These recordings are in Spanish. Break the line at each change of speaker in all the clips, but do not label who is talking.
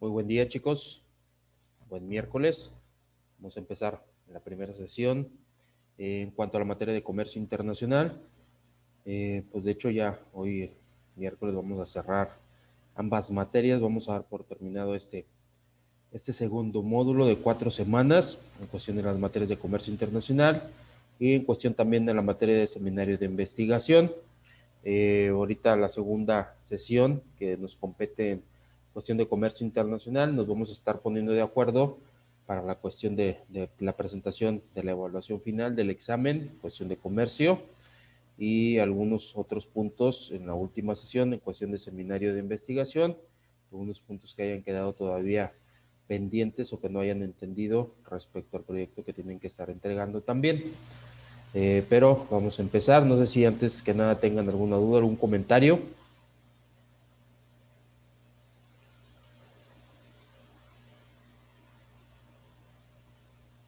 Muy buen día, chicos. Buen miércoles. Vamos a empezar la primera sesión. En cuanto a la materia de comercio internacional, pues de hecho ya hoy miércoles vamos a cerrar ambas materias. Vamos a dar por terminado este segundo módulo de 4 semanas en cuestión de las materias de comercio internacional y en cuestión también de la materia de seminario de investigación. Ahorita la segunda sesión que nos compete en cuestión de comercio internacional, nos vamos a estar poniendo de acuerdo para la cuestión de la presentación de la evaluación final del examen, cuestión de comercio y algunos otros puntos en la última sesión en cuestión de seminario de investigación, algunos puntos que hayan quedado todavía pendientes o que no hayan entendido respecto al proyecto que tienen que estar entregando también. Pero vamos a empezar. No sé si antes que nada tengan alguna duda, algún comentario.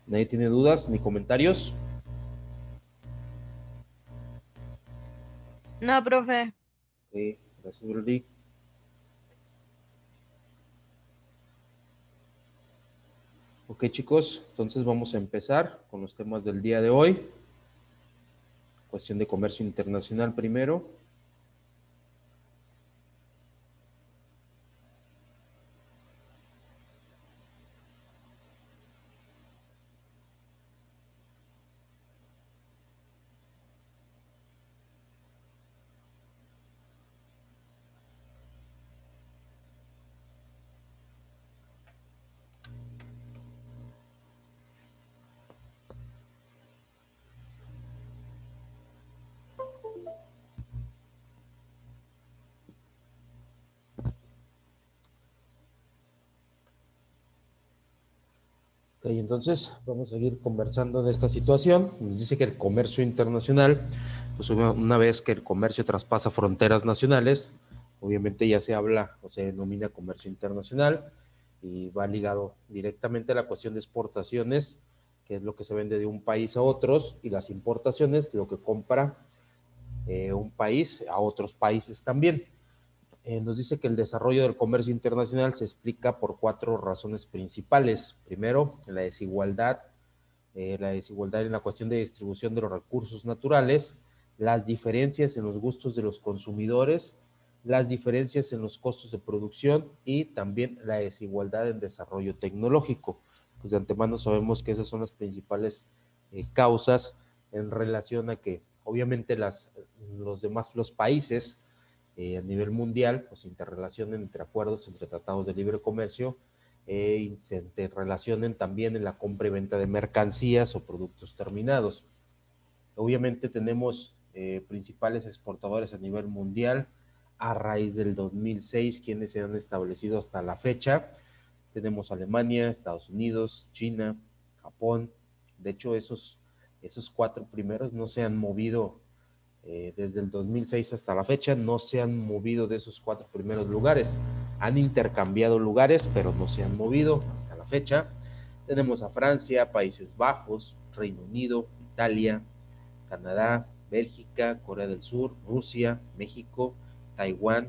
¿Nadie tiene dudas ni comentarios?
No, profe.
Ok, gracias, Brody. Ok, chicos, entonces vamos a empezar con los temas del día de hoy. Cuestión de comercio internacional primero. Ok, entonces vamos a seguir conversando de esta situación. Nos dice que el comercio internacional, pues una vez que el comercio traspasa fronteras nacionales, obviamente ya se habla o se denomina comercio internacional y va ligado directamente a la cuestión de exportaciones, que es lo que se vende de un país a otros, y las importaciones, lo que compra un país a otros países también. Nos dice que el desarrollo del comercio internacional se explica por 4 razones principales. Primero, la desigualdad en la cuestión de distribución de los recursos naturales, las diferencias en los gustos de los consumidores, las diferencias en los costos de producción y también la desigualdad en desarrollo tecnológico. Pues de antemano sabemos que esas son las principales causas en relación a que obviamente los países a nivel mundial pues se interrelacionen entre acuerdos, entre tratados de libre comercio y se relacionen también en la compra y venta de mercancías o productos terminados. Obviamente tenemos principales exportadores a nivel mundial a raíz del 2006, quienes se han establecido hasta la fecha. Tenemos Alemania, Estados Unidos, China, Japón. De hecho, esos 4 primeros no se han movido desde el 2006 hasta la fecha, no se han movido de esos 4 primeros lugares. Han intercambiado lugares, pero no se han movido hasta la fecha. Tenemos a Francia, Países Bajos, Reino Unido, Italia, Canadá, Bélgica, Corea del Sur, Rusia, México, Taiwán,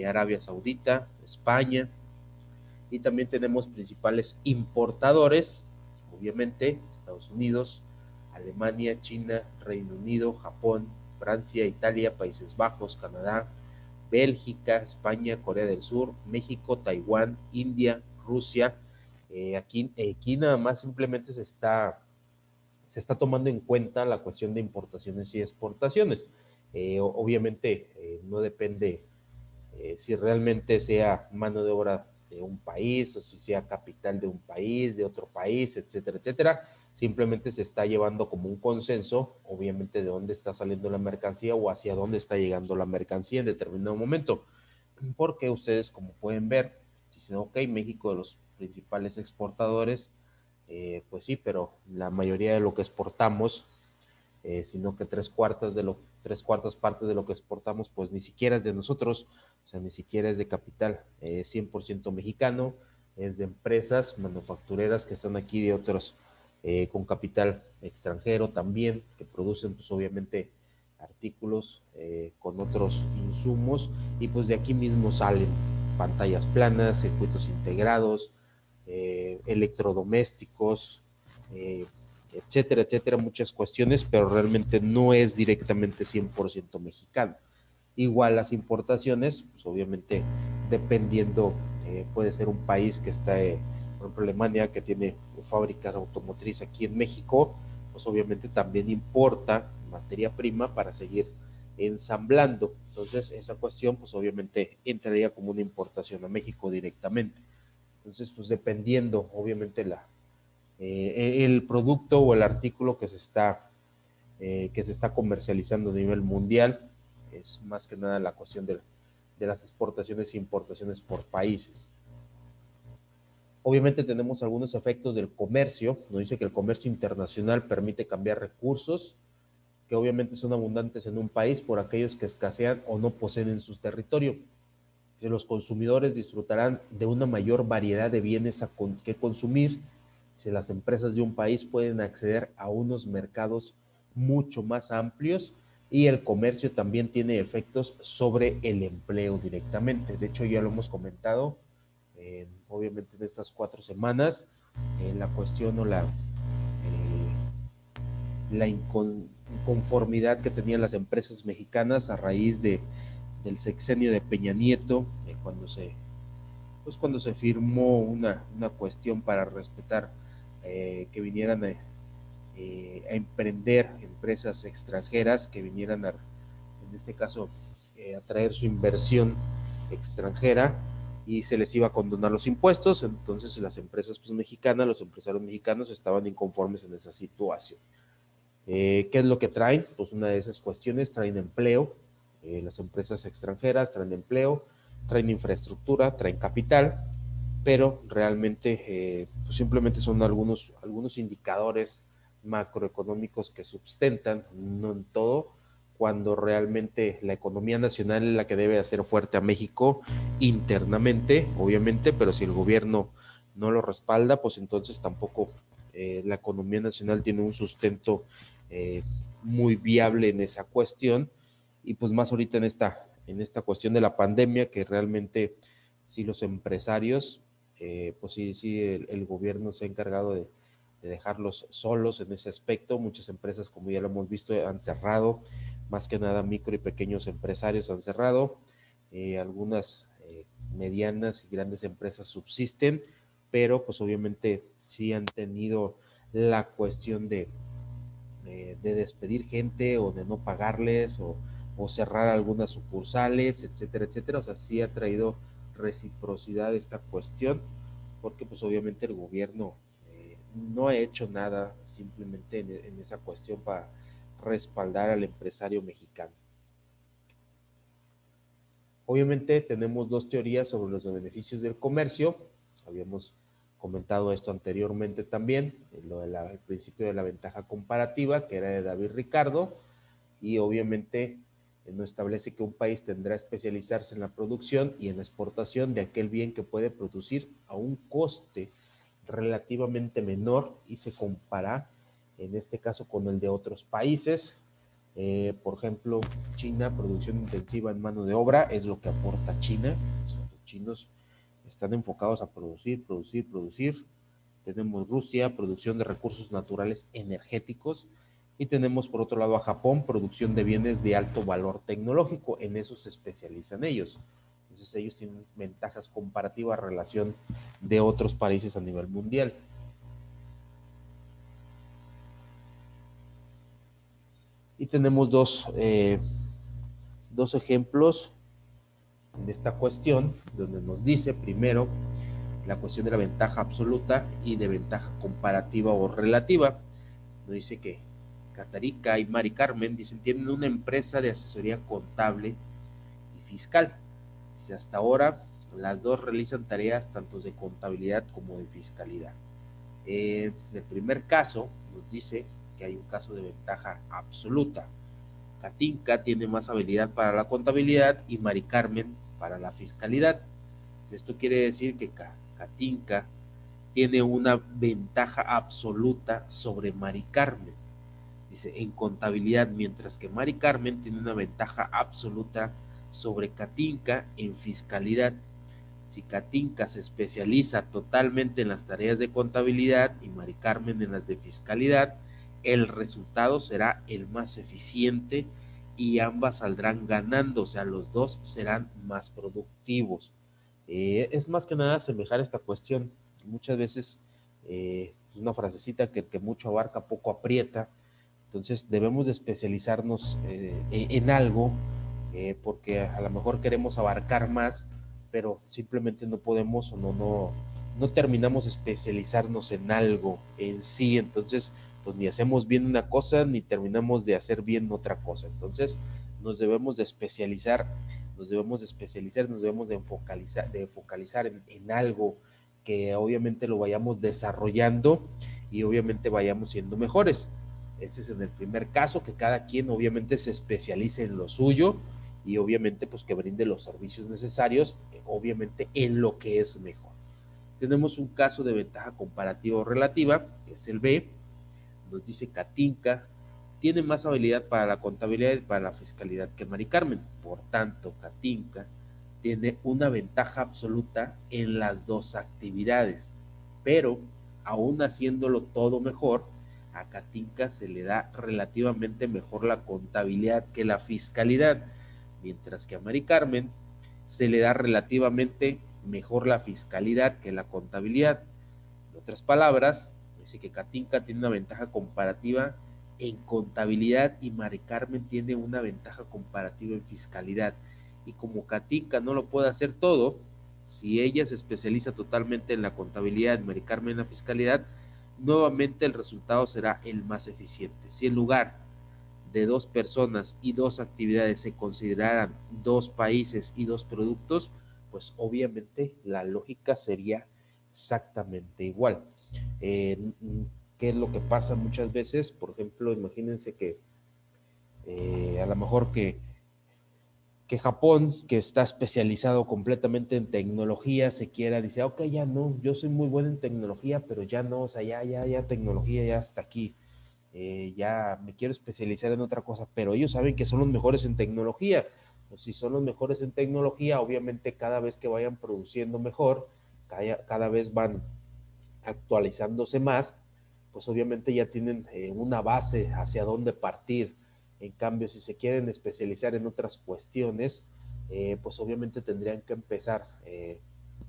Arabia Saudita, España, y también tenemos principales importadores, obviamente Estados Unidos, Alemania, China, Reino Unido, Japón, Francia, Italia, Países Bajos, Canadá, Bélgica, España, Corea del Sur, México, Taiwán, India, Rusia. Aquí nada más simplemente se está tomando en cuenta la cuestión de importaciones y exportaciones. Obviamente no depende si realmente sea mano de obra de un país o si sea capital de un país, de otro país, etcétera, etcétera. Simplemente se está llevando como un consenso, obviamente, de dónde está saliendo la mercancía o hacia dónde está llegando la mercancía en determinado momento. Porque ustedes, como pueden ver, dicen, ok, México de los principales exportadores, pues sí, pero la mayoría de lo que exportamos sino que 3/4 partes de lo que exportamos, pues ni siquiera es de nosotros, o sea, ni siquiera es de capital, es 100% mexicano, es de empresas manufactureras que están aquí de otros, con capital extranjero también, que producen, pues obviamente, artículos con otros insumos y pues de aquí mismo salen. pantallas planas, circuitos integrados, electrodomésticos, etcétera, etcétera, muchas cuestiones, pero realmente no es directamente 100% mexicano. Igual las importaciones, pues obviamente dependiendo, puede ser un país que está, por ejemplo, Alemania, que tiene fábricas automotriz aquí en México, pues obviamente también importa materia prima para seguir ensamblando. Entonces, esa cuestión, pues obviamente entraría como una importación a México directamente. Entonces, pues dependiendo, obviamente, el producto o el artículo que se está comercializando a nivel mundial, es más que nada la cuestión de las exportaciones e importaciones por países. Obviamente tenemos algunos efectos del comercio. Nos dice que el comercio internacional permite cambiar recursos que obviamente son abundantes en un país por aquellos que escasean o no poseen en su territorio. Si los consumidores disfrutarán de una mayor variedad de bienes que consumir, si las empresas de un país pueden acceder a unos mercados mucho más amplios, y el comercio también tiene efectos sobre el empleo directamente. De hecho, ya lo hemos comentado, obviamente en estas 4 semanas, la cuestión o la inconformidad que tenían las empresas mexicanas a raíz del sexenio de Peña Nieto, cuando se firmó una cuestión para respetar, que vinieran a emprender empresas extranjeras, que vinieran en este caso, a traer su inversión extranjera, y se les iba a condonar los impuestos. Entonces las empresas pues, mexicanas, los empresarios mexicanos estaban inconformes en esa situación. ¿Qué es lo que traen? Pues una de esas cuestiones, traen empleo, las empresas extranjeras traen empleo, traen infraestructura, traen capital, pero realmente pues simplemente son algunos indicadores macroeconómicos que sustentan, no en todo, cuando realmente la economía nacional es la que debe hacer fuerte a México internamente, obviamente, pero si el gobierno no lo respalda, pues entonces tampoco la economía nacional tiene un sustento eh, muy viable en esa cuestión. Y pues más ahorita en esta cuestión de la pandemia, que realmente sí los empresarios, pues sí el gobierno se ha encargado de dejarlos solos en ese aspecto. Muchas empresas, como ya lo hemos visto, han cerrado, más que nada micro y pequeños empresarios han cerrado, algunas medianas y grandes empresas subsisten, pero pues obviamente sí han tenido la cuestión de despedir gente o de no pagarles, o cerrar algunas sucursales, etcétera, etcétera. O sea, sí ha traído reciprocidad esta cuestión, porque pues obviamente el gobierno no ha hecho nada simplemente en esa cuestión para respaldar al empresario mexicano. Obviamente tenemos dos teorías sobre los beneficios del comercio. Habíamos comentado esto anteriormente también, el principio de la ventaja comparativa, que era de David Ricardo, y obviamente nos establece que un país tendrá que especializarse en la producción y en la exportación de aquel bien que puede producir a un coste relativamente menor y se compara, en este caso, con el de otros países. Por ejemplo, China, producción intensiva en mano de obra, es lo que aporta China. O sea, los chinos están enfocados a producir, producir, producir. Tenemos Rusia, producción de recursos naturales energéticos, y tenemos por otro lado a Japón, producción de bienes de alto valor tecnológico. En eso se especializan ellos. Entonces ellos tienen ventajas comparativas a relación de otros países a nivel mundial. Y tenemos dos ejemplos de esta cuestión, donde nos dice primero la cuestión de la ventaja absoluta y de ventaja comparativa o relativa. Nos dice que Catarica y Mari Carmen, dicen, tienen una empresa de asesoría contable y fiscal. Dice, hasta ahora las dos realizan tareas tanto de contabilidad como de fiscalidad. En el primer caso nos dice que hay un caso de ventaja absoluta. Katinka tiene más habilidad para la contabilidad y Mari Carmen para la fiscalidad. Esto quiere decir que Katinka tiene una ventaja absoluta sobre Mari Carmen, dice, en contabilidad, mientras que Mari Carmen tiene una ventaja absoluta sobre Katinka en fiscalidad. Si Katinka se especializa totalmente en las tareas de contabilidad y Mari Carmen en las de fiscalidad, el resultado será el más eficiente y ambas saldrán ganando, o sea, los dos serán más productivos. Es más que nada asemejar esta cuestión. Muchas veces una frasecita que el que mucho abarca poco aprieta. Entonces debemos de especializarnos en algo porque a lo mejor queremos abarcar más, pero simplemente no podemos o no terminamos de especializarnos en algo en sí. Entonces pues ni hacemos bien una cosa ni terminamos de hacer bien otra cosa. Entonces nos debemos de especializar, nos debemos de especializar, nos debemos de focalizar en algo que obviamente lo vayamos desarrollando y obviamente vayamos siendo mejores. Ese es en el primer caso, que cada quien obviamente se especialice en lo suyo y obviamente pues que brinde los servicios necesarios, obviamente en lo que es mejor. Tenemos un caso de ventaja comparativa o relativa, que es el B. Nos dice Katinka tiene más habilidad para la contabilidad y para la fiscalidad que Mari Carmen. Por tanto, Katinka tiene una ventaja absoluta en las dos actividades, pero aún haciéndolo todo mejor, a Katinka se le da relativamente mejor la contabilidad que la fiscalidad, mientras que a Mari Carmen se le da relativamente mejor la fiscalidad que la contabilidad. En otras palabras, dice que Katinka tiene una ventaja comparativa en contabilidad y Mari Carmen tiene una ventaja comparativa en fiscalidad. Y como Katinka no lo puede hacer todo, si ella se especializa totalmente en la contabilidad, Mari Carmen en la fiscalidad, nuevamente el resultado será el más eficiente. Si en lugar de dos personas y dos actividades se consideraran dos países y dos productos, pues obviamente la lógica sería exactamente igual. Eh, ¿Qué es lo que pasa muchas veces? Por ejemplo, imagínense que a lo mejor que Japón, que está especializado completamente en tecnología, se quiera, dice, ok, ya no, yo soy muy bueno en tecnología, pero ya no, o sea, ya tecnología ya hasta aquí. Ya me quiero especializar en otra cosa, pero ellos saben que son los mejores en tecnología. Pues si son los mejores en tecnología, obviamente cada vez que vayan produciendo mejor, cada vez van actualizándose más, pues obviamente ya tienen una base hacia dónde partir. En cambio, si se quieren especializar en otras cuestiones, pues obviamente tendrían que empezar,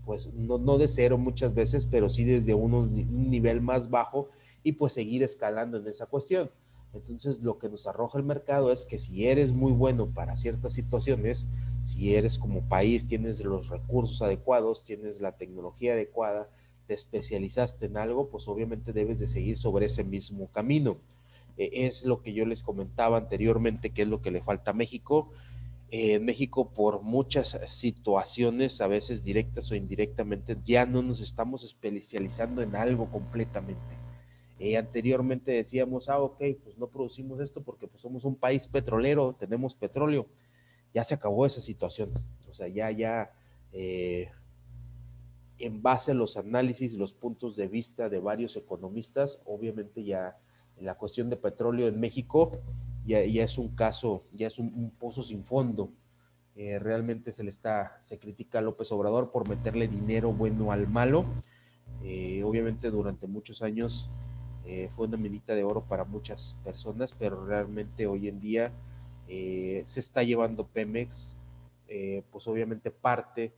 pues no de cero muchas veces, pero sí desde un nivel más bajo y pues seguir escalando en esa cuestión. Entonces, lo que nos arroja el mercado es que si eres muy bueno para ciertas situaciones, si eres como país, tienes los recursos adecuados, tienes la tecnología adecuada, te especializaste en algo, pues obviamente debes de seguir sobre ese mismo camino. Es lo que yo les comentaba anteriormente, que es lo que le falta a México. En México, por muchas situaciones, a veces directas o indirectamente, ya no nos estamos especializando en algo completamente. Anteriormente decíamos, ok, pues no producimos esto porque pues somos un país petrolero, tenemos petróleo. Ya se acabó esa situación. O sea, en base a los análisis, los puntos de vista de varios economistas, obviamente ya en la cuestión de petróleo en México ya es un caso, ya es un pozo sin fondo. Realmente se critica a López Obrador por meterle dinero bueno al malo. Obviamente durante muchos años fue una minita de oro para muchas personas, pero realmente hoy en día se está llevando Pemex, pues obviamente parte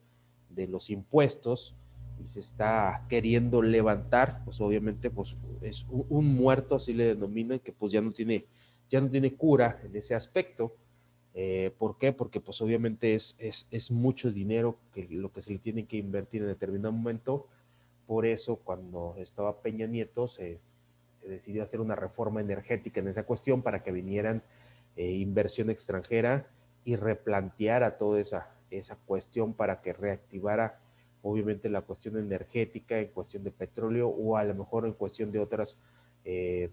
de los impuestos y se está queriendo levantar, pues obviamente pues es un muerto, así le denominan, que pues ya no tiene cura en ese aspecto. ¿Por qué? Porque pues obviamente es mucho dinero que lo que se le tiene que invertir en determinado momento. Por eso cuando estaba Peña Nieto se decidió hacer una reforma energética en esa cuestión para que vinieran inversión extranjera y replanteara toda esa cuestión para que reactivara obviamente la cuestión energética en cuestión de petróleo o a lo mejor en cuestión de otras eh,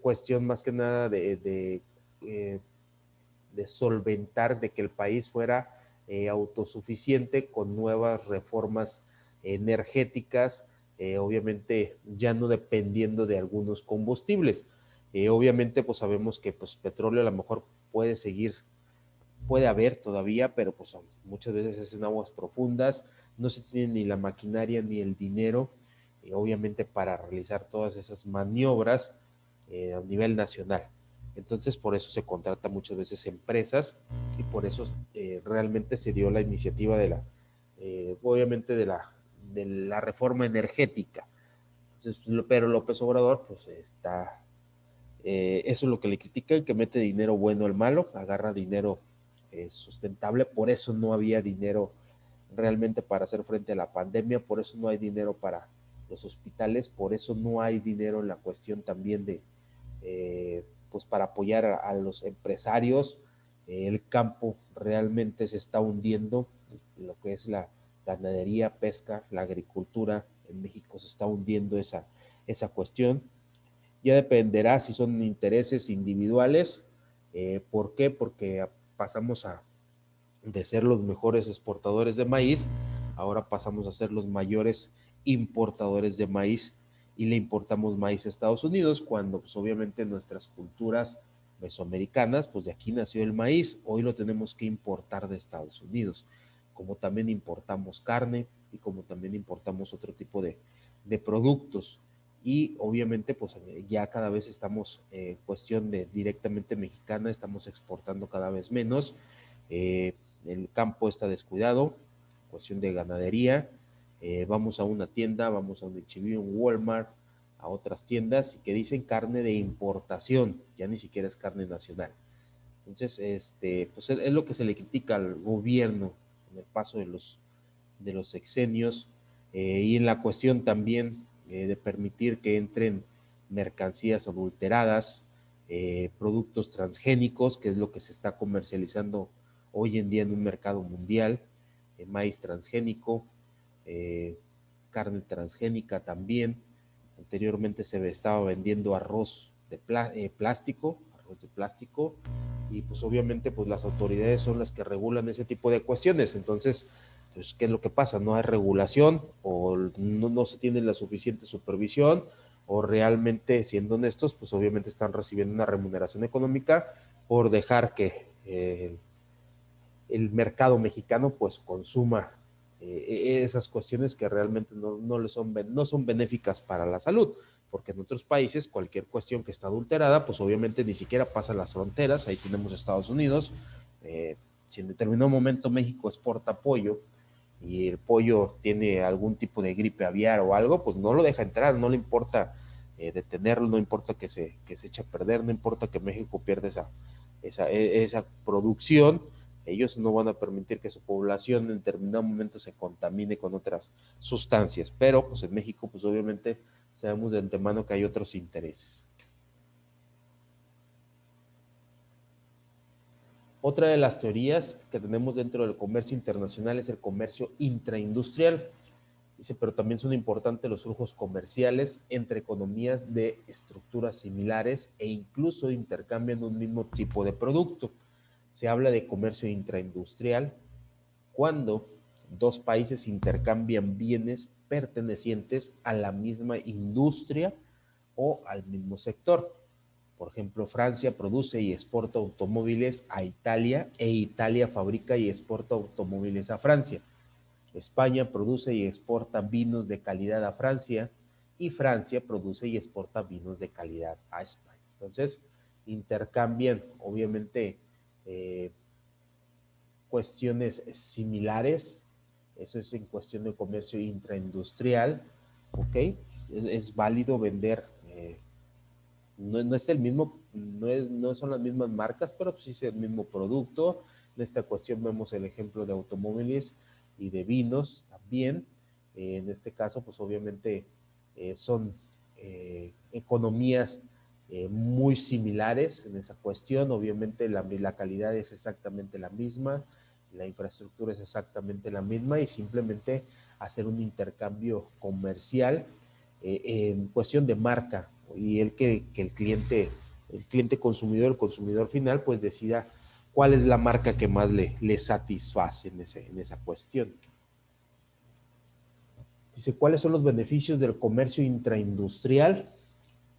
cuestión más que nada de solventar de que el país fuera autosuficiente con nuevas reformas energéticas, obviamente ya no dependiendo de algunos combustibles. Obviamente pues sabemos que pues petróleo a lo mejor puede seguir puede haber todavía, pero pues muchas veces es en aguas profundas, no se tiene ni la maquinaria ni el dinero, obviamente para realizar todas esas maniobras a nivel nacional. Entonces, por eso se contrata muchas veces empresas y por eso realmente se dio la iniciativa de obviamente de la reforma energética. Entonces, pero López Obrador, pues eso es lo que le critica, que mete dinero bueno al malo, agarra dinero sustentable, por eso no había dinero realmente para hacer frente a la pandemia, por eso no hay dinero para los hospitales, por eso no hay dinero en la cuestión también pues para apoyar a los empresarios. El campo realmente se está hundiendo, lo que es la ganadería, pesca, la agricultura en México se está hundiendo esa cuestión. Ya dependerá si son intereses individuales. ¿Por qué? Porque pasamos de ser los mejores exportadores de maíz, ahora pasamos a ser los mayores importadores de maíz y le importamos maíz a Estados Unidos cuando pues obviamente nuestras culturas mesoamericanas, pues de aquí nació el maíz, hoy lo tenemos que importar de Estados Unidos, como también importamos carne y como también importamos otro tipo de productos. Y obviamente pues ya cada vez estamos cuestión de directamente mexicana, estamos exportando cada vez menos. El campo está descuidado, cuestión de ganadería. Vamos a una tienda, vamos a un H-E-B, un Walmart, a otras tiendas y que dicen carne de importación, ya ni siquiera es carne nacional. Entonces, pues es lo que se le critica al gobierno en el paso de los sexenios y en la cuestión también de permitir que entren mercancías adulteradas, productos transgénicos, que es lo que se está comercializando hoy en día en un mercado mundial, maíz transgénico, carne transgénica también. Anteriormente se estaba vendiendo arroz de plástico, y pues obviamente pues las autoridades son las que regulan ese tipo de cuestiones. Entonces, pues, ¿qué es lo que pasa? No hay regulación o no se tiene la suficiente supervisión o realmente, siendo honestos, pues obviamente están recibiendo una remuneración económica por dejar que el mercado mexicano pues consuma esas cuestiones que realmente no son benéficas para la salud, porque en otros países cualquier cuestión que está adulterada pues obviamente ni siquiera pasa las fronteras. Ahí tenemos Estados Unidos. Si en determinado momento México exporta pollo y el pollo tiene algún tipo de gripe aviar o algo, pues no lo deja entrar, no le importa detenerlo, no importa que se eche a perder, no importa que México pierda esa producción. Ellos no van a permitir que su población en determinado momento se contamine con otras sustancias, pero pues en México pues obviamente sabemos de antemano que hay otros intereses. Otra de las teorías que tenemos dentro del comercio internacional es el comercio intraindustrial. Dice, pero también son importantes los flujos comerciales entre economías de estructuras similares e incluso intercambian un mismo tipo de producto. Se habla de comercio intraindustrial cuando dos países intercambian bienes pertenecientes a la misma industria o al mismo sector. Por ejemplo, Francia produce y exporta automóviles a Italia e Italia fabrica y exporta automóviles a Francia. España produce y exporta vinos de calidad a Francia y Francia produce y exporta vinos de calidad a España. Entonces, intercambian, obviamente, cuestiones similares. Eso es en cuestión de comercio intraindustrial, ¿ok? Es válido vender, no es el mismo, no son las mismas marcas, pero sí es el mismo producto. En esta cuestión vemos el ejemplo de automóviles y de vinos también. En este caso, pues obviamente son economías muy similares en esa cuestión. Obviamente la calidad es exactamente la misma, la infraestructura es exactamente la misma y simplemente hacer un intercambio comercial en cuestión de marca y que el cliente consumidor, el consumidor final, pues decida cuál es la marca que más le satisface en esa cuestión. Dice, ¿cuáles son los beneficios del comercio intraindustrial?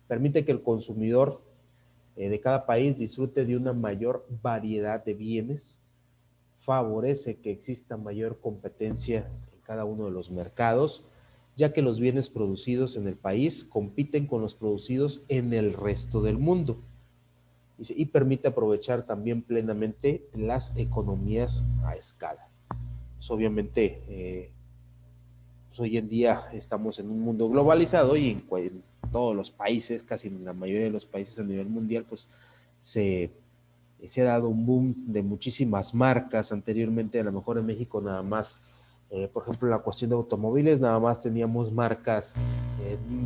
Permite que el consumidor de cada país disfrute de una mayor variedad de bienes, favorece que exista mayor competencia en cada uno de los mercados, ya que los bienes producidos en el país compiten con los producidos en el resto del mundo y permite aprovechar también plenamente las economías a escala. Pues obviamente, pues hoy en día estamos en un mundo globalizado y en todos los países, casi en la mayoría de los países a nivel mundial, pues se, se ha dado un boom de muchísimas marcas. Anteriormente, a lo mejor en México nada más, por ejemplo, la cuestión de automóviles, nada más teníamos marcas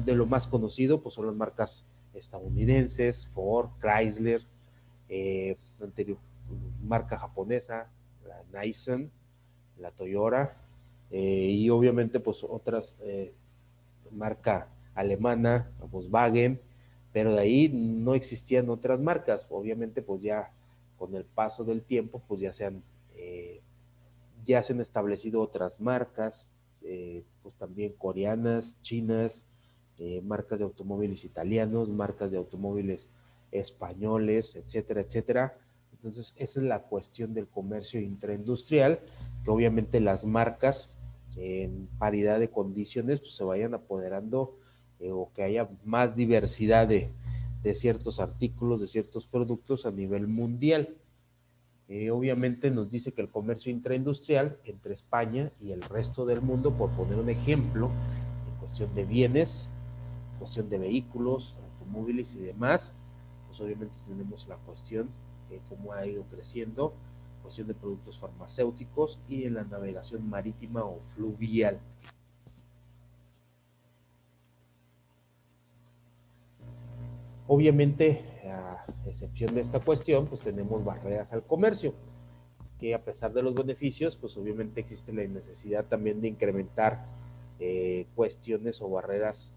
de lo más conocido, pues son las marcas estadounidenses, Ford, Chrysler, anterior, marca japonesa, la Nissan, la Toyota, y obviamente pues otras, marca alemana, Volkswagen, pero de ahí no existían otras marcas. Obviamente pues ya con el paso del tiempo pues ya se han establecido otras marcas, pues también coreanas, chinas, marcas de automóviles italianos, marcas de automóviles españoles, etcétera, etcétera. Entonces, esa es la cuestión del comercio intraindustrial, que obviamente las marcas en paridad de condiciones pues, se vayan apoderando, o que haya más diversidad de ciertos artículos, de ciertos productos a nivel mundial. Obviamente nos dice que el comercio intraindustrial entre España y el resto del mundo, por poner un ejemplo, en cuestión de bienes, en cuestión de vehículos, automóviles y demás, pues obviamente tenemos la cuestión de cómo ha ido creciendo, cuestión de productos farmacéuticos y en la navegación marítima o fluvial. Obviamente, a excepción de esta cuestión, pues tenemos barreras al comercio, que a pesar de los beneficios, pues obviamente existe la necesidad también de incrementar cuestiones o barreras,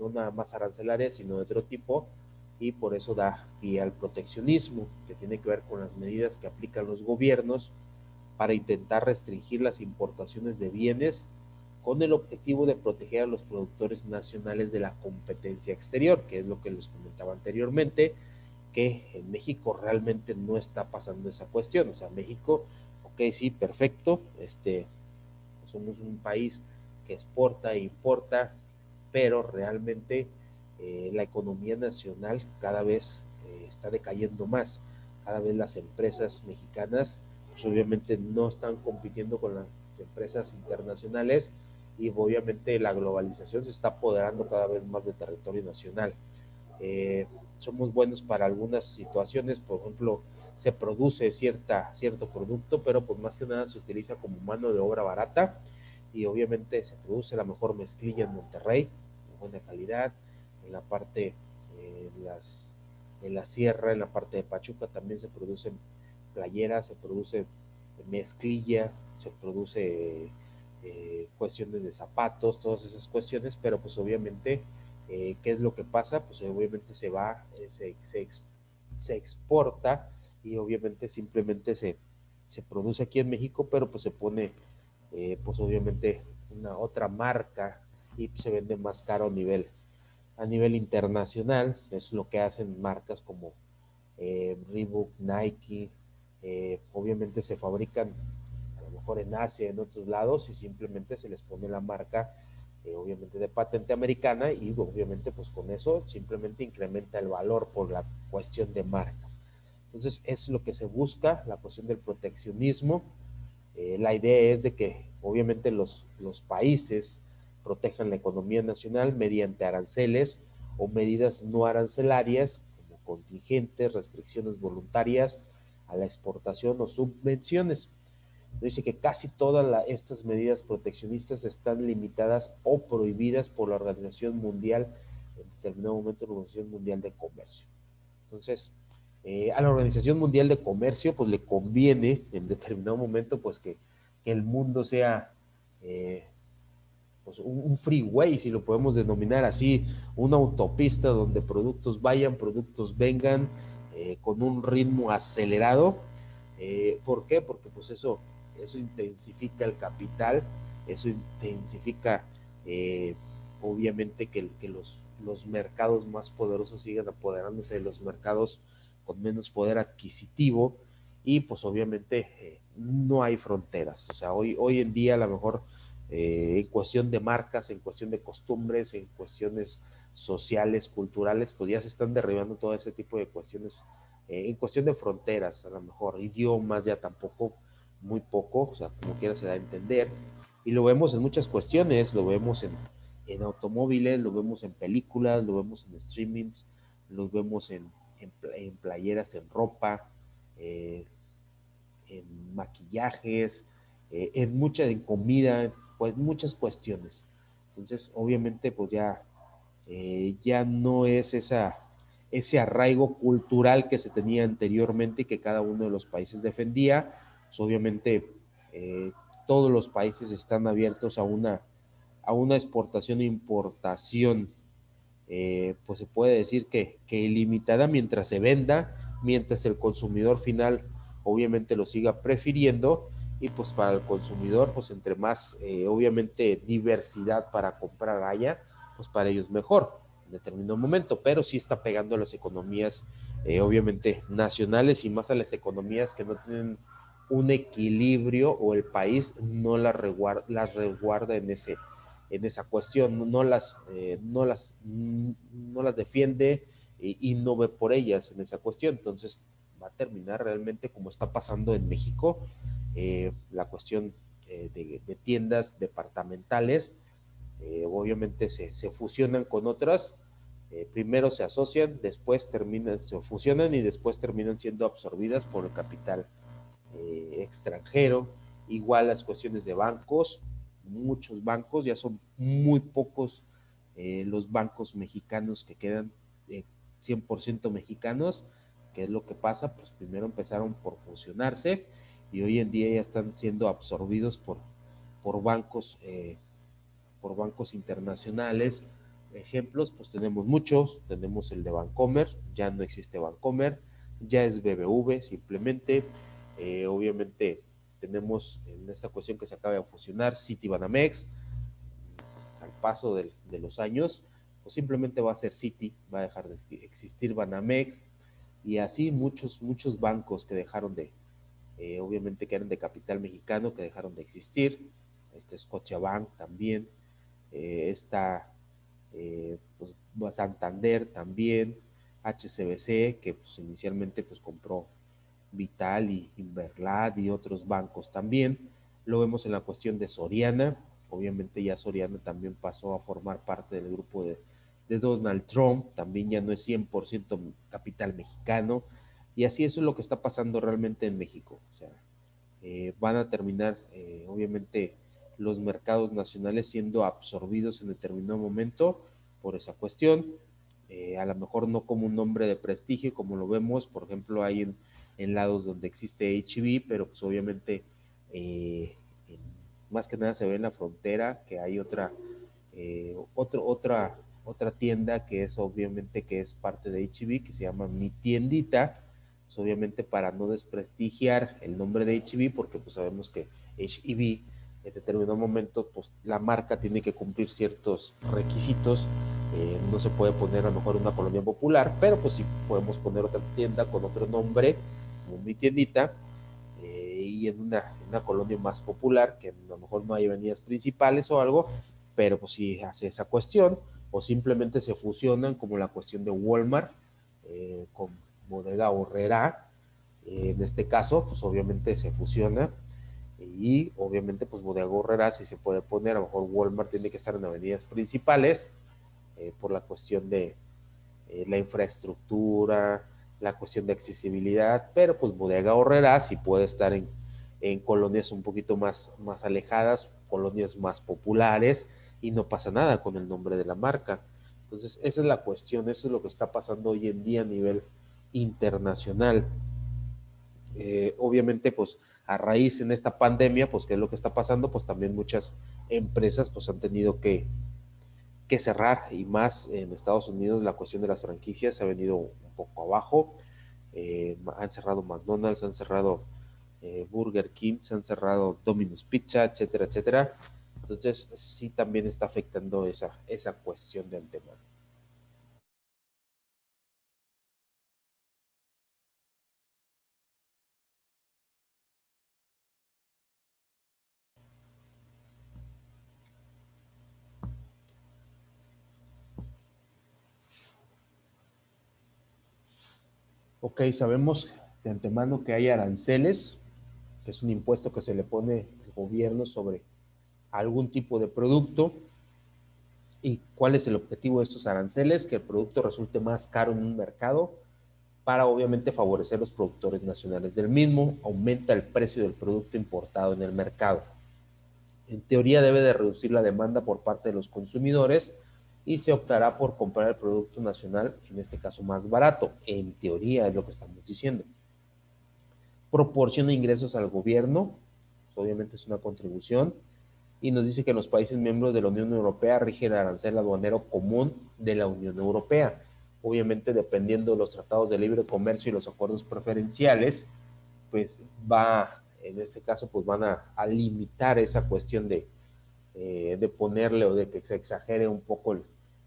no nada más arancelarias, sino de otro tipo, y por eso da pie al proteccionismo, que tiene que ver con las medidas que aplican los gobiernos para intentar restringir las importaciones de bienes con el objetivo de proteger a los productores nacionales de la competencia exterior, que es lo que les comentaba anteriormente, que en México realmente no está pasando esa cuestión. O sea, México, ok, sí, perfecto, somos un país que exporta e importa, pero realmente la economía nacional cada vez está decayendo más. Cada vez las empresas mexicanas, pues obviamente no están compitiendo con las empresas internacionales y obviamente la globalización se está apoderando cada vez más del territorio nacional. Somos buenos para algunas situaciones, por ejemplo, se produce cierto producto, pero pues más que nada se utiliza como mano de obra barata y obviamente se produce la mejor mezclilla en Monterrey, de buena calidad, en la parte, en la sierra, en la parte de Pachuca también se producen playeras, se produce mezclilla, se produce cuestiones de zapatos, todas esas cuestiones, pero pues obviamente, ¿qué es lo que pasa? Pues obviamente se va, se exporta y obviamente simplemente se produce aquí en México, pero pues se pone, pues obviamente una otra marca y se vende más caro a nivel internacional. Es lo que hacen marcas como Reebok, Nike, obviamente se fabrican a lo mejor en Asia, en otros lados, y simplemente se les pone la marca, obviamente de patente americana, y obviamente pues con eso simplemente incrementa el valor por la cuestión de marcas. Entonces es lo que se busca, la cuestión del proteccionismo. La idea es de que obviamente los países protejan la economía nacional mediante aranceles o medidas no arancelarias como contingentes, restricciones voluntarias a la exportación o subvenciones. Dice que casi todas estas medidas proteccionistas están limitadas o prohibidas por la Organización Mundial, en determinado momento la Organización Mundial de Comercio. Entonces, a la Organización Mundial de Comercio pues le conviene en determinado momento pues que el mundo sea, pues un freeway, si lo podemos denominar así, una autopista donde productos vayan, productos vengan, con un ritmo acelerado. ¿Por qué? Porque pues eso intensifica el capital, eso intensifica, obviamente que los mercados más poderosos sigan apoderándose de los mercados con menos poder adquisitivo, y pues obviamente no hay fronteras. O sea, hoy en día a lo mejor en cuestión de marcas, en cuestión de costumbres, en cuestiones sociales, culturales, pues ya se están derribando todo ese tipo de cuestiones. En cuestión de fronteras, a lo mejor idiomas ya tampoco, muy poco, o sea, como quiera se da a entender. Y lo vemos en muchas cuestiones, lo vemos en automóviles, lo vemos en películas, lo vemos en streamings, lo vemos en playeras, en ropa, eh, en maquillajes, en comida, pues muchas cuestiones. Entonces, obviamente, pues ya no es ese arraigo cultural que se tenía anteriormente y que cada uno de los países defendía. Pues obviamente, eh, todos los países están abiertos a una exportación e importación, pues se puede decir que ilimitada mientras se venda, mientras el consumidor final obviamente lo siga prefiriendo, y pues para el consumidor, pues entre más obviamente diversidad para comprar haya, pues para ellos mejor en determinado momento, pero sí está pegando a las economías obviamente nacionales, y más a las economías que no tienen un equilibrio, o el país no las resguarda en esa cuestión, no las defiende, y no ve por ellas en esa cuestión. Entonces va a terminar realmente como está pasando en México, la cuestión de tiendas departamentales, obviamente se fusionan con otras, primero se asocian, después se fusionan y después terminan siendo absorbidas por el capital extranjero. Igual las cuestiones de bancos, muchos bancos, ya son muy pocos los bancos mexicanos que quedan 100% mexicanos. ¿Qué es lo que pasa? Pues primero empezaron por fusionarse, y hoy en día ya están siendo absorbidos por bancos, por bancos internacionales. Ejemplos, pues tenemos muchos, tenemos el de Bancomer, ya no existe Bancomer, ya es BBV simplemente. Obviamente tenemos en esta cuestión que se acaba de fusionar Citibanamex. Al paso de los años, pues simplemente va a ser Citi, va a dejar de existir Banamex, y así muchos bancos que dejaron obviamente que eran de capital mexicano, que dejaron de existir. Este Scotiabank también, está pues, Santander también, HCBC, que pues, inicialmente pues, compró Vital y Inverlad y otros bancos también. Lo vemos en la cuestión de Soriana. Obviamente ya Soriana también pasó a formar parte del grupo de Donald Trump, también ya no es 100% capital mexicano, y así eso es lo que está pasando realmente en México. O sea, van a terminar obviamente los mercados nacionales siendo absorbidos en determinado momento por esa cuestión. A lo mejor no como un nombre de prestigio como lo vemos, por ejemplo, hay en lados donde existe HB, pero pues obviamente eh, más que nada se ve en la frontera que hay otra tienda que es obviamente que es parte de HB, que se llama Mi Tiendita, pues obviamente para no desprestigiar el nombre de HB, porque pues sabemos que HEB en determinado momento pues la marca tiene que cumplir ciertos requisitos. No se puede poner a lo mejor una colonia popular, pero pues sí podemos poner otra tienda con otro nombre, como Mi Tiendita, y en una colonia más popular, que a lo mejor no hay avenidas principales o algo, pero pues sí hace esa cuestión, o simplemente se fusionan, como la cuestión de Walmart con Bodega Horrera. En este caso, pues obviamente se fusiona, y obviamente pues Bodega Horrera sí se puede poner, a lo mejor Walmart tiene que estar en avenidas principales por la cuestión de la infraestructura, la cuestión de accesibilidad, pero pues Bodega Horrera sí puede estar en colonias un poquito más alejadas, colonias más populares, y no pasa nada con el nombre de la marca. Entonces, esa es la cuestión, eso es lo que está pasando hoy en día a nivel internacional. Obviamente, pues a raíz en esta pandemia, pues qué es lo que está pasando, pues también muchas empresas pues han tenido que cerrar, y más en Estados Unidos la cuestión de las franquicias ha venido un poco abajo. Han cerrado McDonald's, han cerrado Burger King, se han cerrado Domino's Pizza, etcétera, etcétera. Entonces sí también está afectando esa cuestión del tema. Ok, sabemos de antemano que hay aranceles, que es un impuesto que se le pone el gobierno sobre algún tipo de producto. ¿Y cuál es el objetivo de estos aranceles? Que el producto resulte más caro en un mercado para obviamente favorecer los productores nacionales del mismo, aumenta el precio del producto importado en el mercado. En teoría debe de reducir la demanda por parte de los consumidores y se optará por comprar el producto nacional, en este caso más barato. En teoría es lo que estamos diciendo. Proporciona ingresos al gobierno, obviamente es una contribución, y nos dice que los países miembros de la Unión Europea rigen el arancel aduanero común de la Unión Europea. Obviamente, dependiendo de los tratados de libre comercio y los acuerdos preferenciales, pues en este caso, pues van a limitar esa cuestión de ponerle o de que se exagere un poco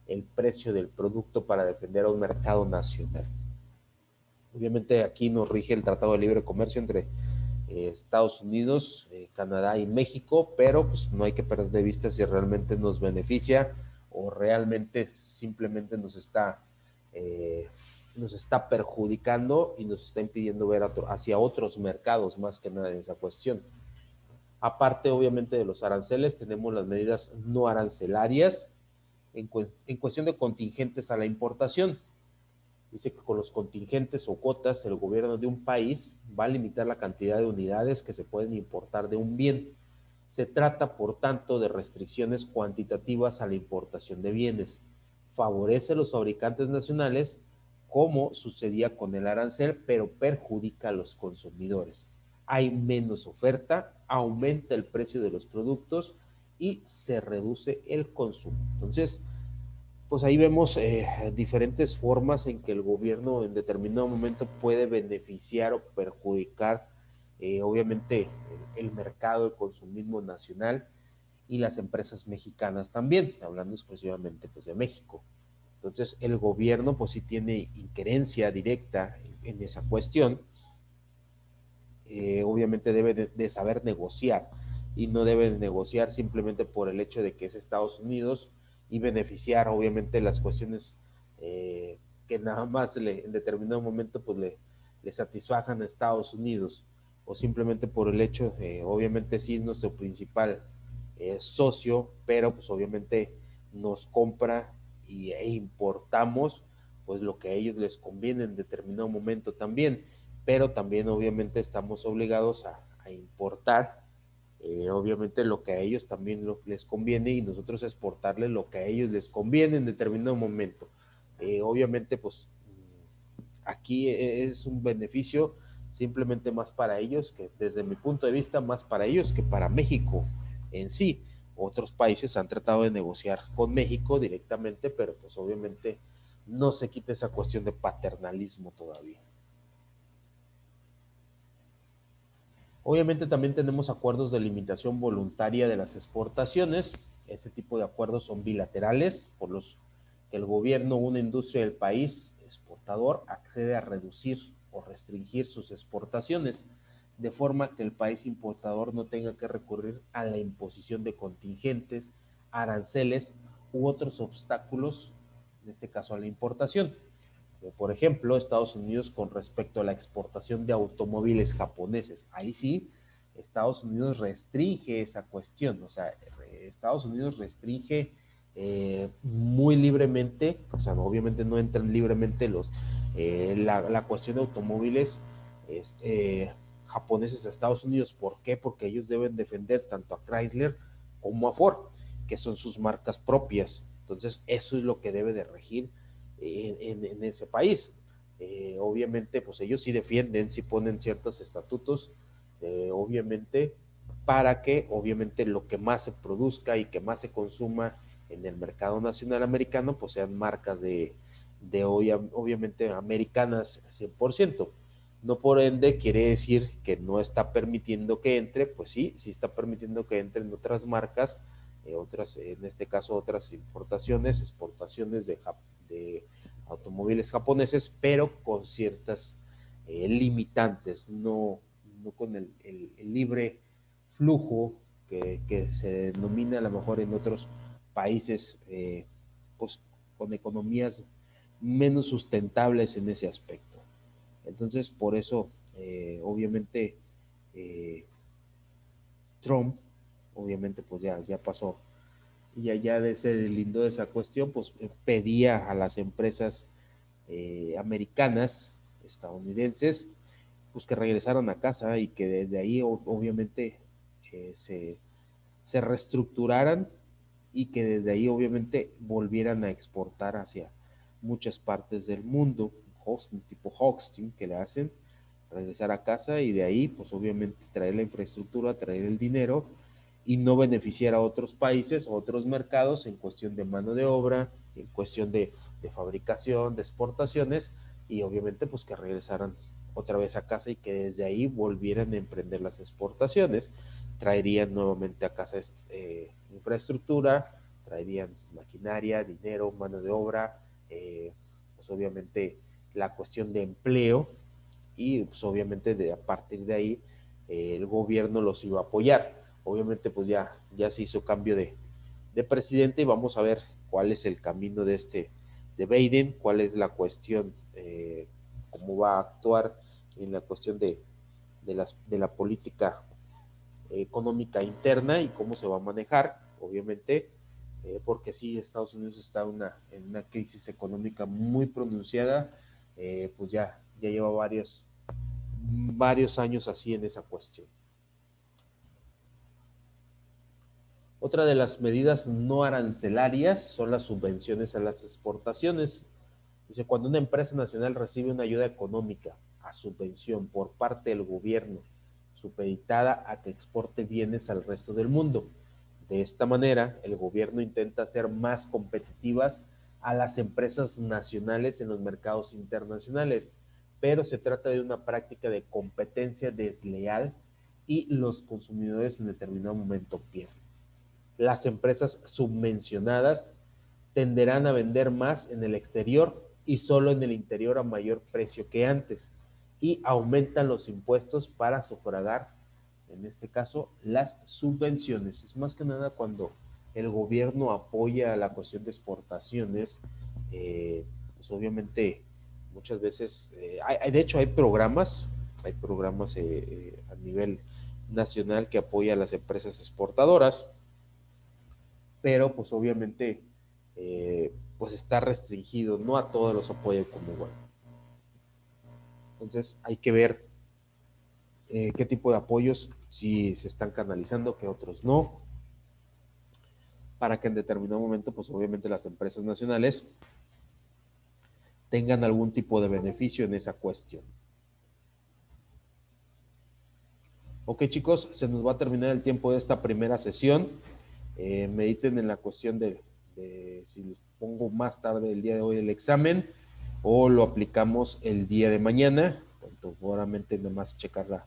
el precio del producto para defender a un mercado nacional. Obviamente aquí nos rige el Tratado de Libre Comercio entre Estados Unidos, Canadá y México, pero pues no hay que perder de vista si realmente nos beneficia o realmente simplemente nos está perjudicando y nos está impidiendo ver hacia otros mercados más que nada en esa cuestión. Aparte, obviamente, de los aranceles, tenemos las medidas no arancelarias en cuestión de contingentes a la importación. Dice que con los contingentes o cuotas, el gobierno de un país va a limitar la cantidad de unidades que se pueden importar de un bien. Se trata, por tanto, de restricciones cuantitativas a la importación de bienes. Favorece a los fabricantes nacionales, como sucedía con el arancel, pero perjudica a los consumidores. Hay menos oferta, aumenta el precio de los productos y se reduce el consumo. Entonces, pues ahí vemos diferentes formas en que el gobierno en determinado momento puede beneficiar o perjudicar, obviamente, el mercado, el consumismo nacional y las empresas mexicanas también, hablando exclusivamente pues, de México. Entonces, el gobierno pues sí tiene injerencia directa en esa cuestión. Obviamente debe de saber negociar y no debe de negociar simplemente por el hecho de que es Estados Unidos y beneficiar obviamente las cuestiones que nada más en determinado momento pues le satisfajan a Estados Unidos o simplemente por el hecho, obviamente sí es nuestro principal socio, pero pues obviamente nos compra e importamos pues lo que a ellos les conviene en determinado momento también, pero también obviamente estamos obligados a importar obviamente lo que a ellos también les conviene y nosotros exportarles lo que a ellos les conviene en determinado momento. Obviamente pues aquí es un beneficio simplemente más para ellos, que desde mi punto de vista más para ellos que para México en sí. Otros países han tratado de negociar con México directamente, pero pues obviamente no se quita esa cuestión de paternalismo todavía. Obviamente también tenemos acuerdos de limitación voluntaria de las exportaciones. Ese tipo de acuerdos son bilaterales, por los que el gobierno o una industria del país exportador accede a reducir o restringir sus exportaciones, de forma que el país importador no tenga que recurrir a la imposición de contingentes, aranceles u otros obstáculos, en este caso a la importación. Por ejemplo, Estados Unidos con respecto a la exportación de automóviles japoneses. Ahí sí, Estados Unidos restringe esa cuestión, o sea, Estados Unidos restringe muy libremente, o sea, obviamente no entran libremente la cuestión de automóviles es, japoneses a Estados Unidos. ¿Por qué? Porque ellos deben defender tanto a Chrysler como a Ford, que son sus marcas propias. Entonces, eso es lo que debe de regir en ese país. Obviamente, pues ellos sí defienden, sí ponen ciertos estatutos, obviamente, para que obviamente lo que más se produzca y que más se consuma en el mercado nacional americano, pues sean marcas obviamente americanas 100%. No por ende quiere decir que no está permitiendo que entre, pues sí, sí está permitiendo que entren otras marcas, otras, en este caso otras importaciones, exportaciones de automóviles japoneses, pero con ciertas limitantes, no con el libre flujo que se denomina a lo mejor en otros países pues, con economías menos sustentables en ese aspecto. Entonces, por eso, obviamente, Trump, obviamente, pues ya pasó, y ya se deslindó de esa cuestión, pues pedía a las empresas americanas, estadounidenses, pues que regresaran a casa y que desde ahí obviamente se reestructuraran y que desde ahí obviamente volvieran a exportar hacia muchas partes del mundo, un tipo hosting que le hacen, regresar a casa y de ahí pues obviamente traer la infraestructura, traer el dinero y no beneficiar a otros países o otros mercados en cuestión de mano de obra, en cuestión de fabricación, de exportaciones y obviamente pues que regresaran otra vez a casa y que desde ahí volvieran a emprender las exportaciones, traerían nuevamente a casa infraestructura, traerían maquinaria, dinero, mano de obra, pues obviamente la cuestión de empleo y pues obviamente a partir de ahí el gobierno los iba a apoyar. Obviamente pues ya se hizo cambio de presidente y vamos a ver cuál es el camino de Biden, cuál es la cuestión, cómo va a actuar en la cuestión de la política económica interna y cómo se va a manejar, obviamente, porque sí, Estados Unidos está en una crisis económica muy pronunciada, pues ya lleva varios años así en esa cuestión. Otra de las medidas no arancelarias son las subvenciones a las exportaciones. Dice, cuando una empresa nacional recibe una ayuda económica a subvención por parte del gobierno, supeditada a que exporte bienes al resto del mundo. De esta manera, el gobierno intenta hacer más competitivas a las empresas nacionales en los mercados internacionales, pero se trata de una práctica de competencia desleal y los consumidores en determinado momento pierden. Las empresas subvencionadas tenderán a vender más en el exterior y solo en el interior a mayor precio que antes y aumentan los impuestos para sufragar, en este caso, las subvenciones. Es más que nada cuando el gobierno apoya la cuestión de exportaciones, pues obviamente muchas veces, de hecho hay programas a nivel nacional que apoya a las empresas exportadoras, pero pues obviamente pues está restringido, no a todos los apoya como igual. Entonces hay que ver qué tipo de apoyos si se están canalizando, qué otros no, para que en determinado momento pues obviamente las empresas nacionales tengan algún tipo de beneficio en esa cuestión. Ok chicos, se nos va a terminar el tiempo de esta primera sesión. Mediten en la cuestión de si pongo más tarde el día de hoy el examen o lo aplicamos el día de mañana. Seguramente nada más checar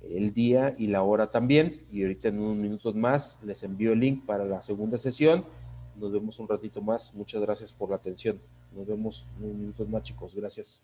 el día y la hora también. Y ahorita en unos minutos más les envío el link para la segunda sesión. Nos vemos un ratito más. Muchas gracias por la atención. Nos vemos en unos minutos más chicos. Gracias.